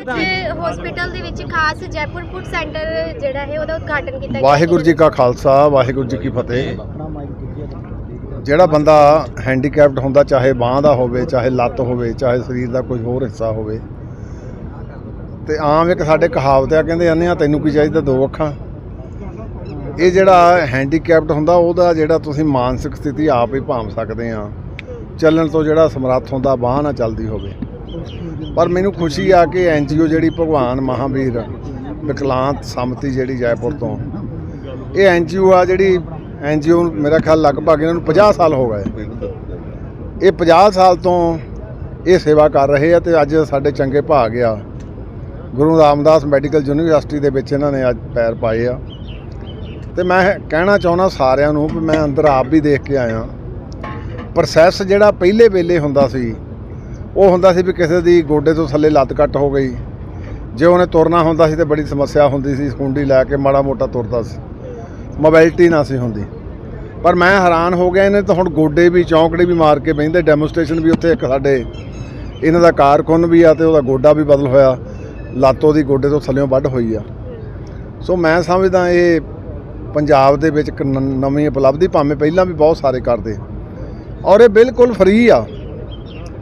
ਇੱਥੇ ਹਸਪੀਟਲ ਦੇ ਵਿੱਚ ਖਾਸ ਜੈਪੁਰ ਫੂਡ ਸੈਂਟਰ ਜਿਹੜਾ ਹੈ ਉਹਦਾ ਉਦਘਾਟਨ ਕੀਤਾ ਗਿਆ। ਵਾਹਿਗੁਰੂ ਜੀ ਕਾ ਖਾਲਸਾ ਵਾਹਿਗੁਰੂ ਜੀ ਕੀ ਫਤਿਹ। ਜਿਹੜਾ ਬੰਦਾ ਹੈਂਡੀਕੈਪਡ ਹੁੰਦਾ, ਚਾਹੇ ਬਾਂਹ ਦਾ ਹੋਵੇ, ਚਾਹੇ ਲੱਤ ਹੋਵੇ, ਚਾਹੇ ਸਰੀਰ ਦਾ ਕੋਈ ਹੋਰ ਹਿੱਸਾ ਹੋਵੇ, ਤੇ ਆਮ ਇੱਕ ਸਾਡੇ ਕਹਾਵਤ ਆ, ਕਹਿੰਦੇ ਅੰਨ੍ਹਿਆਂ ਤੈਨੂੰ ਕੀ ਚਾਹੀਦਾ ਦੋ ਅੱਖਾਂ। ਇਹ ਜਿਹੜਾ ਹੈਂਡੀਕੈਪਡ ਹੁੰਦਾ ਉਹਦਾ ਜਿਹੜਾ ਤੁਸੀਂ ਮਾਨਸਿਕ ਸਥਿਤੀ ਆਪ ਹੀ ਭਾਂਵ ਸਕਦੇ ਆ। ਚੱਲਣ ਤੋਂ ਜਿਹੜਾ ਸਮਰੱਥ ਹੁੰਦਾ, ਬਾਂਹ ਨਾ ਚੱਲਦੀ ਹੋਵੇ। ਪਰ ਮੈਨੂੰ ਖੁਸ਼ੀ ਆ ਕਿ NGO ਜਿਹੜੀ ਭਗਵਾਨ ਮਹਾਵੀਰ ਵਿਕਲਾਂਤ ਸਮਤੀ ਜਿਹੜੀ ਜੈਪੁਰ ਤੋਂ, ਇਹ NGO ਆ ਜਿਹੜੀ NGO ਮੇਰਾ ਖਿਆਲ ਲਗਭਗ ਇਹਨਾਂ ਨੂੰ 50 ਸਾਲ ਹੋ ਗਏ। ਇਹ 50 ਸਾਲ ਤੋਂ ਇਹ ਸੇਵਾ ਕਰ ਰਹੇ ਆ ਤੇ ਅੱਜ ਸਾਡੇ ਚੰਗੇ ਭਾਗ ਆ ਗੁਰੂ ਰਾਮਦਾਸ ਮੈਡੀਕਲ ਯੂਨੀਵਰਸਿਟੀ ਦੇ ਵਿੱਚ ਇਹਨਾਂ ਨੇ ਅੱਜ ਪੈਰ ਪਾਏ ਆ। ਤੇ ਮੈਂ ਕਹਿਣਾ ਚਾਹੁੰਦਾ ਸਾਰਿਆਂ ਨੂੰ ਵੀ ਮੈਂ ਅੰਦਰ ਆਪ ਵੀ ਦੇਖ ਕੇ ਆਇਆ। ਪ੍ਰੋਸੈਸ ਜਿਹੜਾ ਪਹਿਲੇ ਵੇਲੇ ਹੁੰਦਾ ਸੀ, ਉਹ ਹੁੰਦਾ ਸੀ ਵੀ ਕਿਸੇ ਦੀ ਗੋਡੇ ਤੋਂ ਥੱਲੇ ਲੱਤ ਕੱਟ ਹੋ ਗਈ, ਜੇ ਉਹਨੇ ਤੁਰਨਾ ਹੁੰਦਾ ਸੀ ਤੇ ਬੜੀ ਸਮੱਸਿਆ ਹੁੰਦੀ ਸੀ, ਸਕੂੰਡੀ ਲੈ ਕੇ ਮਾੜਾ ਮੋਟਾ ਤੁਰਦਾ ਸੀ, ਮੋਬਾਇਲਟੀ ਨਾ ਸੀ ਹੁੰਦੀ। ਪਰ ਮੈਂ ਹੈਰਾਨ ਹੋ ਗਿਆ, ਇਹਨੇ ਤਾਂ ਹੁਣ ਗੋਡੇ ਵੀ ਚੌਂਕੜੇ ਵੀ ਮਾਰ ਕੇ ਬਹਿੰਦੇ। ਡੈਮੋਸਟ੍ਰੇਸ਼ਨ ਵੀ ਉੱਥੇ ਇੱਕ ਸਾਡੇ ਇਹਨਾਂ ਦਾ ਕਾਰਕੁਨ ਵੀ ਆ ਤੇ ਉਹਦਾ ਗੋਡਾ ਵੀ ਬਦਲ ਹੋਇਆ, ਲੱਤ ਉਹਦੀ ਗੋਡੇ ਤੋਂ ਥੱਲਿਓਂ ਵੱਢ ਹੋਈ ਆ। ਸੋ ਮੈਂ ਸਮਝਦਾ ਇਹ ਪੰਜਾਬ ਦੇ ਵਿੱਚ ਇੱਕ ਨਵੀਂ ਉਪਲਬਧੀ, ਭਾਵੇਂ ਪਹਿਲਾਂ ਵੀ ਬਹੁਤ ਸਾਰੇ ਕਰਦੇ, ਔਰ ਇਹ ਬਿਲਕੁਲ ਫ੍ਰੀ ਆ।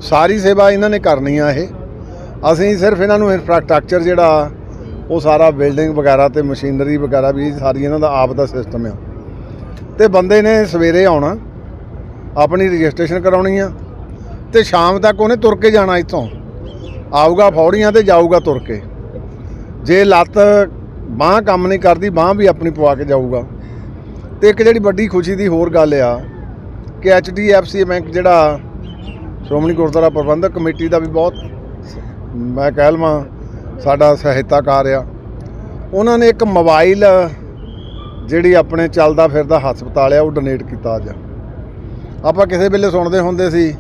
ਸਾਰੀ ਸੇਵਾ ਇਹਨਾਂ ਨੇ ਕਰਨੀ ਆ। ਇਹ ਅਸੀਂ ਸਿਰਫ ਇਹਨਾਂ ਨੂੰ ਇਨਫਰਾਸਟਰਕਚਰ ਜਿਹੜਾ ਉਹ ਸਾਰਾ ਬਿਲਡਿੰਗ ਵਗੈਰਾ ਤੇ ਮਸ਼ੀਨਰੀ ਵਗੈਰਾ ਵੀ ਸਾਰੀ ਇਹਨਾਂ ਦਾ ਆਪ ਦਾ ਸਿਸਟਮ ਆ। ਤੇ ਬੰਦੇ ਨੇ ਸਵੇਰੇ ਆਉਣਾ, ਆਪਣੀ ਰਜਿਸਟ੍ਰੇਸ਼ਨ ਕਰਾਉਣੀ ਆ ਤੇ ਸ਼ਾਮ ਤੱਕ ਉਹਨੇ ਤੁਰ ਕੇ ਜਾਣਾ। ਇੱਥੋਂ ਆਊਗਾ ਫੌੜੀਆਂ ਤੇ ਜਾਊਗਾ ਤੁਰ ਕੇ। ਜੇ ਲੱਤ ਬਾਂਹ ਕੰਮ ਨਹੀਂ ਕਰਦੀ, ਬਾਂਹ ਵੀ ਆਪਣੀ ਪਵਾ ਕੇ ਜਾਊਗਾ। ਤੇ ਇੱਕ ਜਿਹੜੀ ਵੱਡੀ ਖੁਸ਼ੀ ਦੀ ਹੋਰ ਗੱਲ ਆ ਕਿ HDFC ਬੈਂਕ ਜਿਹੜਾ ਸ਼੍ਰੋਮਣੀ ਗੁਰਦੁਆਰਾ ਪ੍ਰਬੰਧਕ ਕਮੇਟੀ ਦਾ ਵੀ ਬਹੁਤ ਮੈਂ ਕਹਿ ਲਵਾਂ ਸਾਡਾ ਸਹਾਇਤਾਕਾਰ ਆ। ਉਹਨਾਂ ਨੇ ਇੱਕ ਮੋਬਾਈਲ ਜਿਹੜੀ ਆਪਣੇ ਚੱਲਦਾ ਫਿਰਦਾ ਹਸਪਤਾਲ ਆ ਉਹ ਡੋਨੇਟ ਕੀਤਾ। ਅੱਜ ਆਪਾਂ ਕਿਸੇ ਵੇਲੇ ਸੁਣਦੇ ਹੁੰਦੇ ਸੀ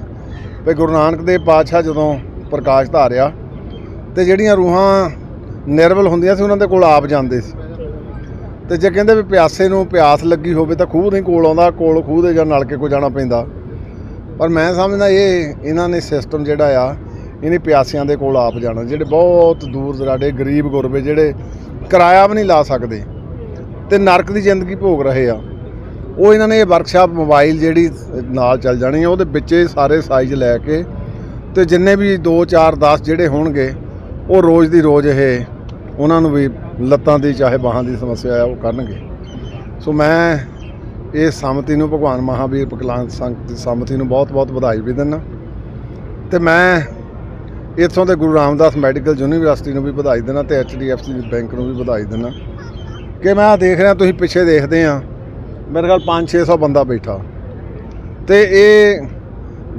ਵੀ ਗੁਰੂ ਨਾਨਕ ਦੇਵ ਪਾਤਸ਼ਾਹ ਜਦੋਂ ਪ੍ਰਕਾਸ਼ ਧਾਰਿਆ ਤੇ ਜਿਹੜੀਆਂ ਰੂਹਾਂ ਨਿਰਵਲ ਹੁੰਦੀਆਂ ਸੀ ਉਹਨਾਂ ਦੇ ਕੋਲ ਆਪ ਜਾਂਦੇ ਸੀ। ਤੇ ਜੇ ਕਹਿੰਦੇ ਵੀ ਪਿਆਸੇ ਨੂੰ ਪਿਆਸ ਲੱਗੀ ਹੋਵੇ ਤਾਂ ਖੂਹ ਨਹੀਂ ਕੋਲ ਆਉਂਦਾ, ਕੋਲ ਖੂਹ ਦੇ ਜਾਂ ਨਲਕੇ ਕੋਲ ਜਾਣਾ ਪੈਂਦਾ। ਪਰ ਮੈਂ ਸਮਝਦਾ ਇਹਨਾਂ ਨੇ ਸਿਸਟਮ ਜਿਹੜਾ ਆ, ਇਹਨੇ ਪਿਆਸਿਆਂ ਦੇ ਕੋਲ ਆਪ ਜਾਣਾ, ਜਿਹੜੇ ਬਹੁਤ ਦੂਰ ਦਰਾਡੇ ਗਰੀਬ ਗੁਰਬੇ ਜਿਹੜੇ ਕਿਰਾਇਆ ਵੀ ਨਹੀਂ ਲਾ ਸਕਦੇ ਤੇ ਨਰਕ ਦੀ ਜ਼ਿੰਦਗੀ ਭੋਗ ਰਹੇ ਆ, ਉਹ ਇਹਨਾਂ ਨੇ ਇਹ ਵਰਕਸ਼ਾਪ ਮੋਬਾਈਲ ਜਿਹੜੀ ਨਾਲ ਚੱਲ ਜਾਣੀ ਆ, ਉਹਦੇ ਵਿੱਚ ਸਾਰੇ ਸਾਈਜ਼ ਲੈ ਕੇ ਤੇ ਜਿੰਨੇ ਵੀ 2 4 10 ਜਿਹੜੇ ਹੋਣਗੇ ਉਹ ਰੋਜ਼ ਦੀ ਰੋਜ਼ ਇਹ ਉਹਨਾਂ ਨੂੰ ਵੀ ਲੱਤਾਂ ਦੀ ਚਾਹੇ ਬਾਹਾਂ ਦੀ ਸਮੱਸਿਆ ਆ ਉਹ ਕਰਨਗੇ। ਸੋ ਮੈਂ ਇਹ ਸਮਤੀ ਨੂੰ, ਭਗਵਾਨ ਮਹਾਵੀਰ ਵਿਕਲਾਂਗ ਸਮਤੀ ਨੂੰ ਬਹੁਤ ਬਹੁਤ ਵਧਾਈ ਵੀ ਦਿੰਦਾ ਤੇ ਮੈਂ ਇੱਥੋਂ ਦੇ ਗੁਰੂ ਰਾਮਦਾਸ ਮੈਡੀਕਲ ਯੂਨੀਵਰਸਿਟੀ ਨੂੰ ਵੀ ਵਧਾਈ ਦਿੰਦਾ ਤੇ HDFC ਬੈਂਕ ਨੂੰ ਵੀ ਵਧਾਈ ਦਿੰਦਾ ਕਿ ਮੈਂ ਦੇਖ ਰਿਹਾ, ਤੁਸੀਂ ਪਿੱਛੇ ਦੇਖਦੇ ਆ ਮੇਰੇ ਖਿਆਲ 500-600 ਬੰਦਾ ਬੈਠਾ ਤੇ ਇਹ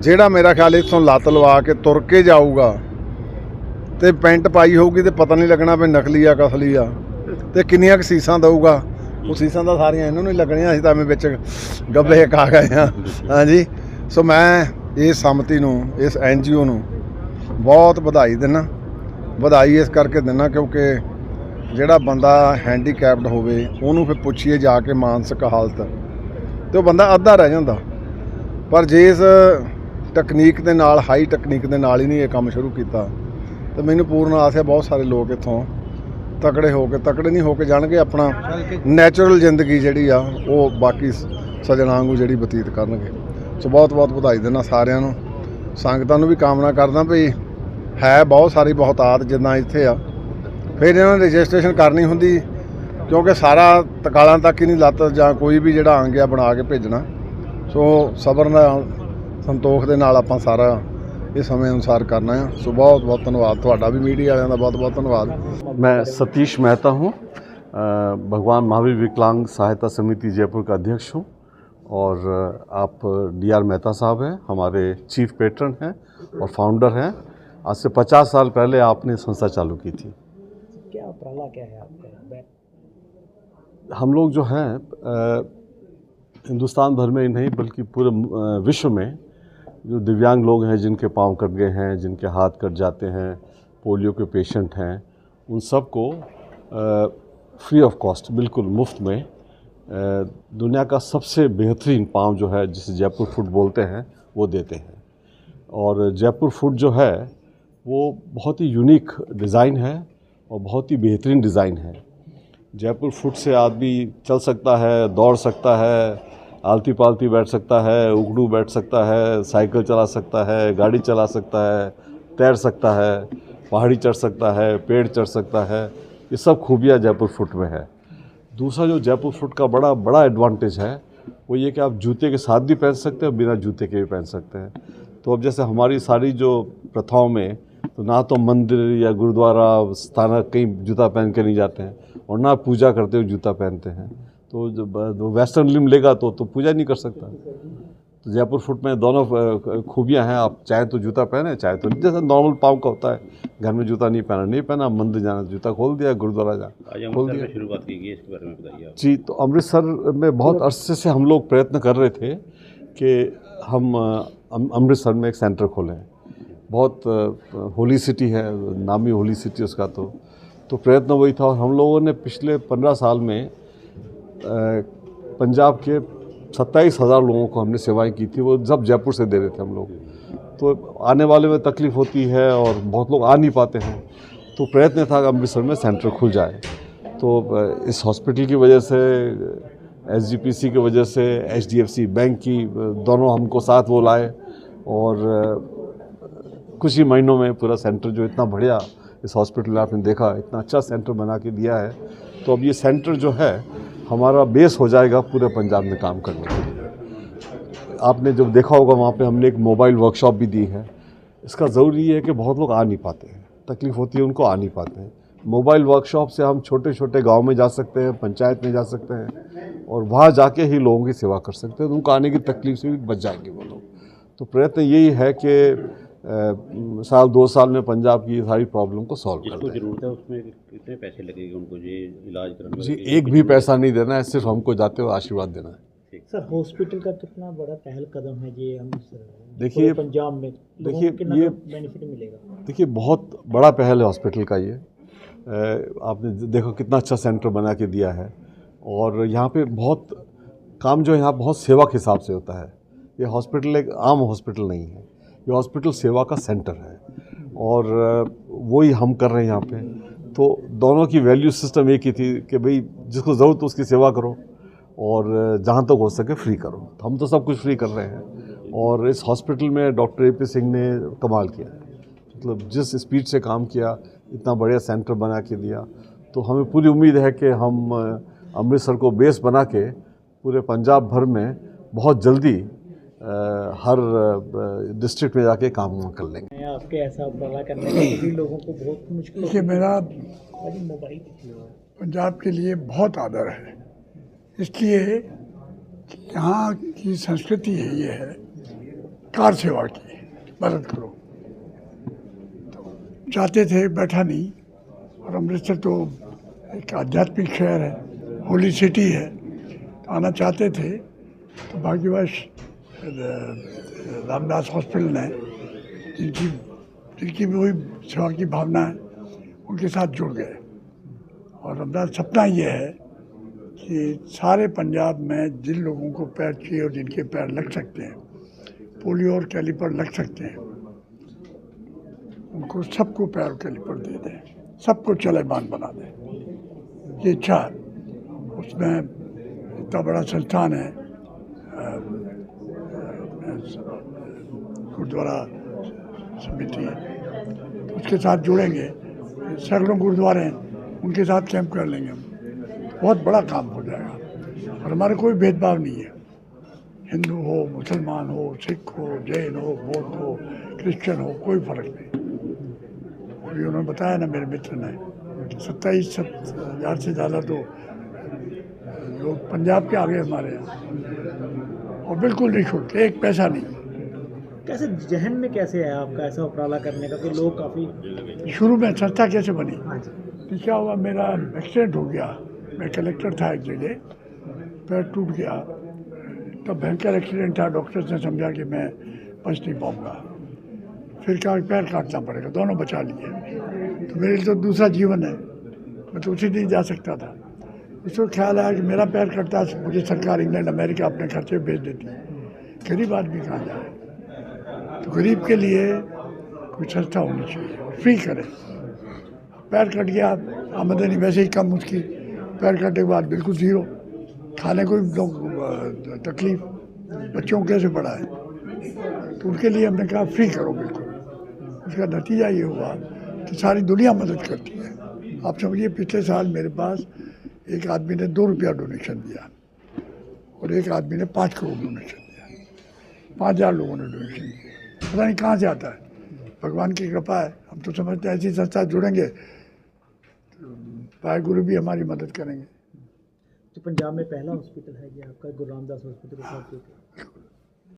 ਜਿਹੜਾ ਮੇਰਾ ਖਿਆਲ ਇੱਥੋਂ ਲੱਤ ਲਵਾ ਕੇ ਤੁਰ ਕੇ ਜਾਊਗਾ ਤੇ ਪੈਂਟ ਪਾਈ ਹੋਊਗੀ ਤੇ ਪਤਾ ਨਹੀਂ ਲੱਗਣਾ ਵੀ ਨਕਲੀ ਆ ਕਿ ਅਸਲੀ ਆ, ਤੇ ਕਿੰਨੀਆਂ ਕੁ ਸੀਸਾਂ ਦਊਗਾ। ਉਹ ਸੀਸਾਂ ਤਾਂ ਸਾਰੀਆਂ ਇਹਨਾਂ ਨੂੰ ਹੀ ਲੱਗਣੀਆਂ, ਅਸੀਂ ਤਾਂ ਐਵੇਂ ਵਿੱਚ ਗੱਬੇ ਖਾ ਗਏ ਹਾਂ। ਹਾਂਜੀ, ਸੋ ਮੈਂ ਇਸ ਸਮਤੀ ਨੂੰ, ਇਸ NGO ਨੂੰ ਬਹੁਤ ਵਧਾਈ ਦਿੰਦਾ। ਵਧਾਈ ਇਸ ਕਰਕੇ ਦਿੰਦਾ ਕਿਉਂਕਿ ਜਿਹੜਾ ਬੰਦਾ ਹੈਂਡੀਕੈਪਡ ਹੋਵੇ ਉਹਨੂੰ ਫਿਰ ਪੁੱਛੀਏ ਜਾ ਕੇ ਮਾਨਸਿਕ ਹਾਲਤ ਤੇ ਉਹ ਬੰਦਾ ਅੱਧਾ ਰਹਿ ਜਾਂਦਾ। ਪਰ ਜੇ ਇਸ ਟੈਕਨੀਕ ਦੇ ਨਾਲ, ਹਾਈ ਟੈਕਨੀਕ ਦੇ ਨਾਲ ਹੀ ਨਹੀਂ ਇਹ ਕੰਮ ਸ਼ੁਰੂ ਕੀਤਾ ਤੇ ਮੈਨੂੰ ਪੂਰਨ ਆਸ ਹੈ ਬਹੁਤ ਸਾਰੇ ਲੋਕ ਇੱਥੋਂ ਤਕੜੇ ਨਹੀਂ ਹੋ ਕੇ ਜਾਣਗੇ, ਆਪਣਾ ਨੈਚੁਰਲ ਜ਼ਿੰਦਗੀ ਜਿਹੜੀ ਆ ਉਹ ਬਾਕੀ ਸੱਜਣਾਂ ਵਾਂਗੂ ਜਿਹੜੀ ਬਤੀਤ ਕਰਨਗੇ। ਸੋ ਬਹੁਤ ਬਹੁਤ ਵਧਾਈ ਦਿੰਦਾ ਸਾਰਿਆਂ ਨੂੰ। ਸੰਗਤਾਂ ਨੂੰ ਵੀ ਕਾਮਨਾ ਕਰਦਾ ਵੀ ਹੈ ਬਹੁਤ ਸਾਰੀ ਬਹੁਤਾਤ ਜਿੱਦਾਂ ਇੱਥੇ ਆ, ਫਿਰ ਇਹਨਾਂ ਨੇ ਰਜਿਸਟ੍ਰੇਸ਼ਨ ਕਰਨੀ ਹੁੰਦੀ ਕਿਉਂਕਿ ਸਾਰਾ ਤਕਾਲਾਂ ਤੱਕ ਹੀ ਨਹੀਂ ਲੱਤ ਜਾਂ ਕੋਈ ਵੀ ਜਿਹੜਾ ਅੰਗ ਆ ਬਣਾ ਕੇ ਭੇਜਣਾ। ਸੋ ਸਬਰ ਨਾਲ, ਸੰਤੋਖ ਦੇ ਨਾਲ ਆਪਾਂ ਸਾਰਾ ਇਹ समय अनुसार करना है। सो बहुत बहुत धन्यवाद ਤੁਹਾਡਾ भी मीडिया वालों का बहुत बहुत धन्यवाद। मैं सतीश मेहता हूँ, भगवान महावीर विकलांग सहायता समिति जयपुर का अध्यक्ष हूँ और आप DR मेहता साहब हैं, हमारे चीफ पेट्रन हैं और फाउंडर हैं। आज से 50 साल पहले आपने संस्था चालू की थी। क्या उपराला क्या है आपका? हम लोग जो हैं हिंदुस्तान भर में ही नहीं बल्कि पूरे विश्व में जो दिव्यांग लोग हैं, जिनके पाँव कट गए हैं, जिनके हाथ कट जाते हैं, पोलियो के पेशेंट हैं, उन सब को फ्री ऑफ कॉस्ट, बिल्कुल मुफ्त में दुनिया का सबसे बेहतरीन पाँव जो है जिसे जयपुर फुट बोलते हैं वो देते हैं। और जयपुर फुट जो है वो बहुत ही यूनिक डिज़ाइन है और बहुत ही बेहतरीन डिज़ाइन है। जयपुर फुट से आदमी चल सकता है, दौड़ सकता है, आलती पालती बैठ सकता है, उगड़ू बैठ सकता है, साइकिल चला सकता है, गाड़ी चला सकता है, तैर सकता है, पहाड़ी चढ़ सकता है, पेड़ चढ़ सकता है। ये सब खूबियाँ जयपुर फुट में है। दूसरा जो जयपुर फुट का बड़ा एडवांटेज है वो ये कि आप जूते के साथ भी पहन सकते हैं और बिना जूते के भी पहन सकते हैं। तो अब जैसे हमारी सारी जो प्रथाओं में तो ना तो मंदिर या गुरुद्वारा स्थानक कहीं जूता पहन के नहीं जाते हैं और ना पूजा करते हुए जूता पहनते हैं। तो जब वेस्टर्न लिम लेगा तो पूजा नहीं कर सकता। तो जयपुर फुट में दोनों खूबियाँ हैं। आप चाहे तो जूता पहने, चाहे तो जैसे नॉर्मल पाँव का होता है, घर में जूता नहीं पहना, मंदिर जाना जूता खोल दिया, गुरुद्वारा जा खोल दिया। शुरुआत की गई, इसके बारे में बताइए आप। जी, तो अमृतसर में बहुत अरसे से हम लोग प्रयत्न कर रहे थे कि हम अमृतसर में एक सेंटर खोलें। बहुत होली सिटी है, नामी होली सिटी उसका। तो प्रयत्न वही था और हम लोगों ने पिछले 15 साल में पंजाब के 27,000 लोगों को हमने सेवाएं की थी। वो सब जयपुर से दे रहे थे हम लोग। तो आने वाले में तकलीफ़ होती है और बहुत लोग आ नहीं पाते हैं। तो प्रयत्न था कि अमृतसर में सेंटर खुल जाए। तो इस हॉस्पिटल की वजह से, SGPC की वजह से, HDFC बैंक की दोनों हमको साथ वो लाए और कुछ ही महीनों में पूरा सेंटर जो इतना बढ़िया इस हॉस्पिटल में आपने देखा, इतना अच्छा सेंटर बना के दिया है। तो अब ये सेंटर जो है हमारा बेस हो जाएगा पूरे पंजाब में काम करने के लिए। आपने जब देखा होगा वहाँ पे हमने एक मोबाइल वर्कशॉप भी दी है। इसका ज़रूरी है कि बहुत लोग आ नहीं पाते हैं, तकलीफ़ होती है उनको, आ नहीं पाते हैं। मोबाइल वर्कशॉप से हम छोटे छोटे गांव में जा सकते हैं, पंचायत में जा सकते हैं और वहाँ जाके ही लोगों की सेवा कर सकते हैं। तो उनको आने की तकलीफ से भी बच जाएंगे वो लोग। तो प्रयत्न यही है कि साल 2 साल में पंजाब की सारी प्रॉब्लम को सॉल्व कर जिसको दें। जरूरत है उसमें कितने पैसे लगेंगे उनको जी इलाज कराने जी, एक भी पैसा नहीं देना है, सिर्फ हमको जाते हुए आशीर्वाद देना है। सर हॉस्पिटल का कितना बड़ा पहल कदम है ये अमृतसर, देखिए, पंजाब में देखिए, ये बेनिफिट मिलेगा? देखिए, बहुत बड़ा पहल है हॉस्पिटल का ये। आपने देखो कितना अच्छा सेंटर बना के दिया है और यहाँ पे बहुत काम जो है यहाँ बहुत सेवा के हिसाब से होता है। ये हॉस्पिटल एक आम हॉस्पिटल नहीं है, ये हॉस्पिटल सेवा का सेंटर है और वही हम कर रहे हैं यहाँ पे। तो दोनों की वैल्यू सिस्टम एक ही थी कि भाई जिसको ज़रूरत हो उसकी सेवा करो और जहाँ तक हो सके फ्री करो। तो हम तो सब कुछ फ्री कर रहे हैं और इस हॉस्पिटल में डॉक्टर AP सिंह ने कमाल किया है। मतलब जिस स्पीड से काम किया, इतना बढ़िया सेंटर बना के दिया। तो हमें पूरी उम्मीद है कि हम अमृतसर को बेस बना के पूरे पंजाब भर में बहुत जल्दी हर डिस्ट्रिक्ट में जाके काम कर लेंगे। आपके ऐसा उपराला करने में सभी लोगों को बहुत मुश्किल। देखिए, मेरा मोबाइल पंजाब के लिए बहुत आदर है, इसलिए कि यहाँ की संस्कृति है ये है कार सेवा की, मदद करो। तो चाहते थे, बैठा नहीं। और अमृतसर तो एक आध्यात्मिक शहर है, होली सिटी है, तो आना चाहते थे। तो भाग्यवश रामदास हॉस्पिटल ने जिनकी भी वही सेवा की भावना है उनके साथ जुड़ गए। और हमारा सपना ये है कि सारे पंजाब में जिन लोगों को पैर चाहिए और जिनके पैर लग सकते हैं, पोलियो और कैलिपर लग सकते हैं, उनको सबको पैर और कैलिपर दे दें, सबको चलेमान बना दें। ये इच्छा, उसमें इतना बड़ा संस्थान है, गुरुद्वारा समिति, उसके साथ जुड़ेंगे। सैकड़ों गुरुद्वारे हैं, उनके साथ कैंप कर लेंगे हम, बहुत बड़ा काम हो जाएगा। और हमारा कोई भेदभाव नहीं है, हिंदू हो, मुसलमान हो, सिख हो, जैन हो, बौद्ध हो, क्रिश्चियन हो, कोई फर्क नहीं। अभी उन्होंने बताया ना मेरे मित्र ने, 27,000 से ज़्यादा तो लोग पंजाब के आ गए हमारे यहाँ, और बिल्कुल निःशुल्क, एक पैसा नहीं। कैसे जहन में कैसे है आपका ऐसा उपराला करने का कि लोग काफ़ी? शुरू में संस्था कैसे बनी, तो क्या हुआ, मेरा एक्सीडेंट हो गया। मैं कलेक्टर था एक जगह, पैर टूट गया, तो भयंकर एक्सीडेंट था। डॉक्टर्स ने समझा कि मैं बच नहीं पाऊँगा, फिर कहा पैर काटना पड़ेगा, दोनों बचा लिए। तो मेरे लिए तो दूसरा जीवन है, मैं तो उसी दिन जा सकता था। उसको ख्याल आया कि मेरा पैर कटता, मुझे सरकार इंग्लैंड अमेरिका अपने खर्चे भेज देती, गरीब आदमी कहाँ जाए। तो गरीब के लिए कोई सस्ता होनी चाहिए, फ्री करें। पैर कट गया, आमदनी वैसे ही कम उसकी, पैर कटने के बाद बिल्कुल ज़ीरो, खाने को भी लोग तकलीफ, बच्चों को कैसे पढ़ाए, तो उनके लिए हमने कहा फ्री करो बिल्कुल। उसका नतीजा ये हुआ कि सारी दुनिया मदद करती है। आप समझिए पिछले साल मेरे पास एक आदमी ने 2 रुपया डोनेशन दिया और एक आदमी ने 5 करोड़ डोनेशन दिया, 5000 लोगों ने डोनेशन दिया। पता नहीं कहाँ से आता है, भगवान की कृपा है। हम तो समझते हैं ऐसी संस्था जुड़ेंगे तो पाए गुरु भी हमारी मदद करेंगे। तो पंजाब में पहला हॉस्पिटल है ये आपका, गुरु रामदास हॉस्पिटल।